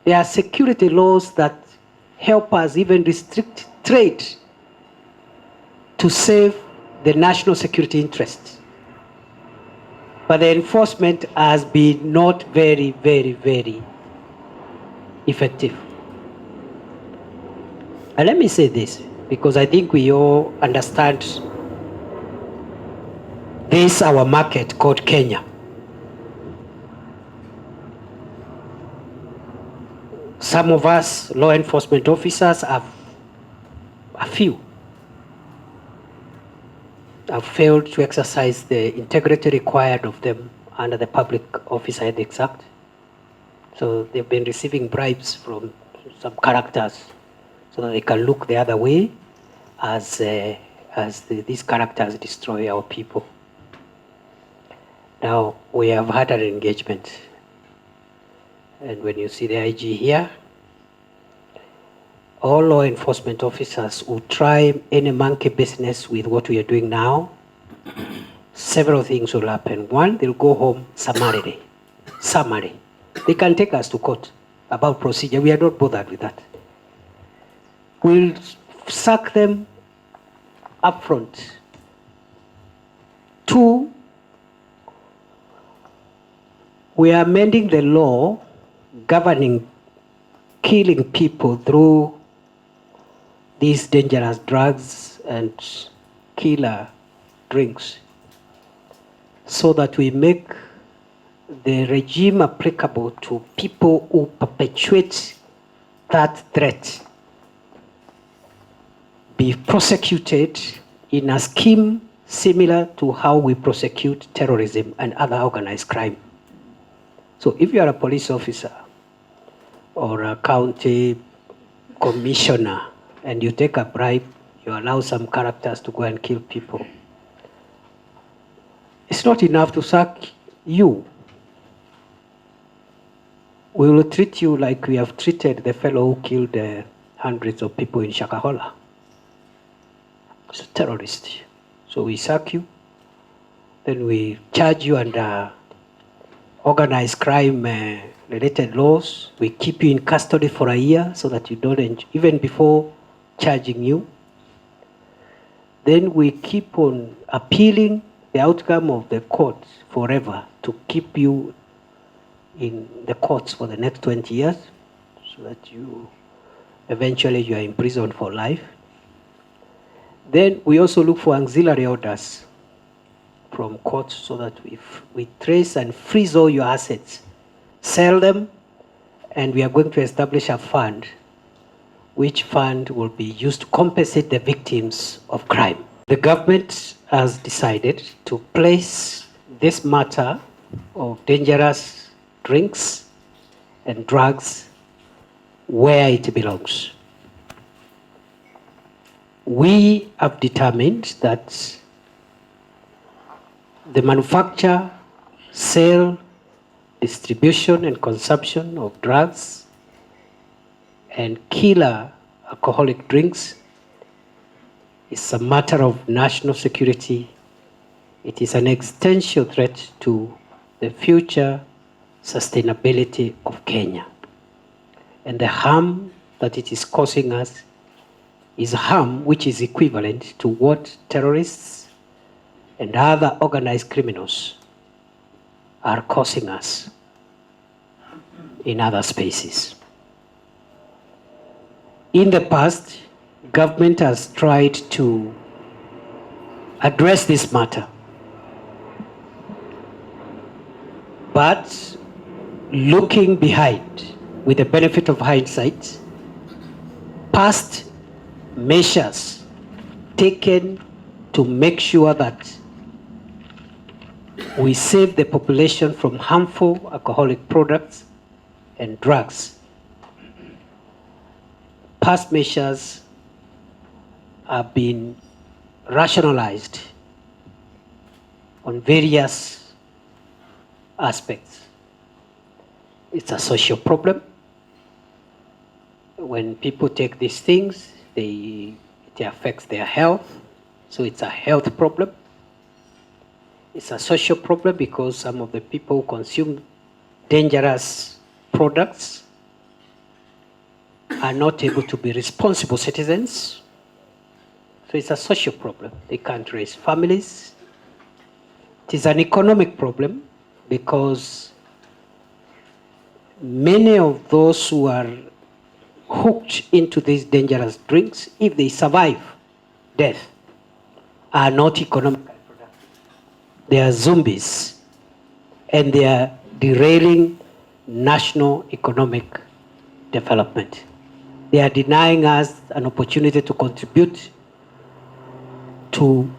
There are security laws that help us even restrict trade to save the national security interests. But the enforcement has been not very, very, very effective. And let me say this, because I think we all understand this, our market called Kenya. Some of us law enforcement officers have failed to exercise the integrity required of them under the Public Officer Ethics Act. So they've been receiving bribes from some characters so that they can look the other way as these characters destroy our people. Now, we have had an engagement. And when you see the IG here, all law enforcement officers who try any monkey business with what we are doing now, several things will happen. One, they'll go home summarily. They can take us to court about procedure. We are not bothered with that. We'll sack them up front. Two, we are amending the law governing killing people through these dangerous drugs and killer drinks so that we make the regime applicable to people who perpetuate that threat be prosecuted in a scheme similar to how we prosecute terrorism and other organized crime. So if you are a police officer or a county commissioner and you take a bribe, you allow some characters to go and kill people, it's not enough to sack you. We will treat you like we have treated the fellow who killed hundreds of people in Shakahola. It's a terrorist. So we sack you, then we charge you under organized crime related laws. We keep you in custody for a year so that you don't, even before charging you. Then we keep on appealing the outcome of the court forever to keep you in the courts for the next 20 years so that you eventually you are in prison for life. Then we also look for auxiliary orders from courts so that we trace and freeze all your assets, sell them, and we are going to establish a fund, which fund will be used to compensate the victims of crime. The government has decided to place this matter of dangerous drinks and drugs where it belongs. We have determined that the manufacture, sale, distribution, and consumption of drugs and killer alcoholic drinks is a matter of national security. It is an existential threat to the future sustainability of Kenya. And the harm that it is causing us is harm which is equivalent to what terrorists and other organized criminals are causing us in other spaces. In the past, government has tried to address this matter, but looking behind with the benefit of hindsight, past measures taken to make sure that we save the population from harmful alcoholic products and drugs. Past measures have been rationalized on various aspects. It's a social problem. When people take these things, it affects their health, so it's a health problem. It's a social problem because some of the people who consume dangerous products are not able to be responsible citizens. So it's a social problem. They can't raise families. It is an economic problem because many of those who are hooked into these dangerous drinks, if they survive death, are not economically productive. They are zombies, and they are derailing national economic development. They are denying us an opportunity to contribute to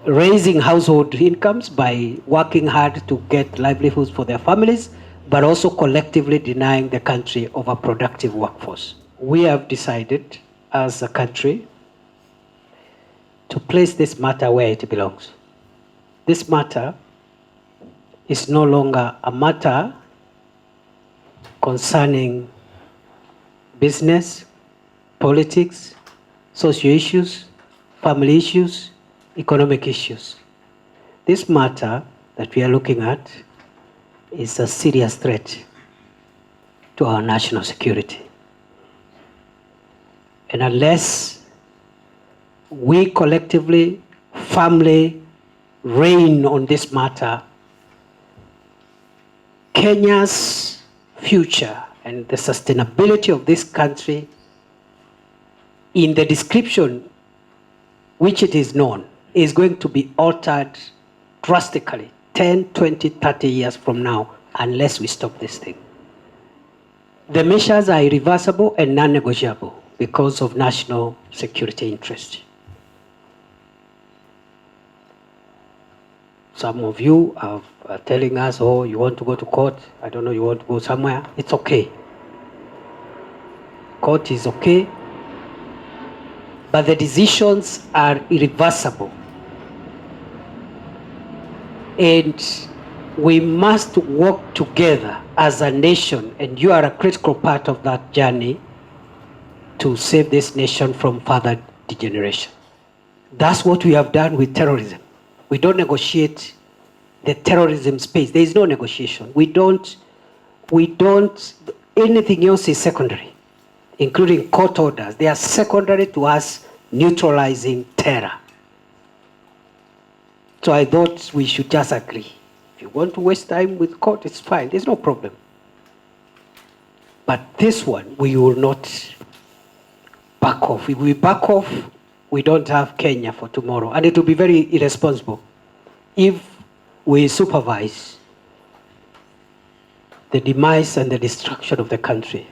raising household incomes by working hard to get livelihoods for their families, but also collectively denying the country of a productive workforce. We have decided as a country to place this matter where it belongs. This matter is no longer a matter concerning business, politics, social issues, family issues, economic issues. This matter that we are looking at is a serious threat to our national security. And unless we collectively, firmly rein on this matter, Kenya's future and the sustainability of this country in the description which it is known is going to be altered drastically 10, 20, 30 years from now unless we stop this thing. The measures are irreversible and non-negotiable because of national security interest. Some of you are telling us, oh, you want to go to court, I don't know, you want to go somewhere. It's okay. Court is okay, but the decisions are irreversible. And we must work together as a nation, and you are a critical part of that journey to save this nation from further degeneration. That's what we have done with terrorism. We don't negotiate the terrorism space. There is no negotiation. We don't, anything else is secondary, including court orders. They are secondary to us neutralizing terror. So I thought we should just agree. If you want to waste time with court, it's fine. There's no problem. But this one, we will not back off. If we back off, we don't have Kenya for tomorrow. And it will be very irresponsible if we supervise the demise and the destruction of the country.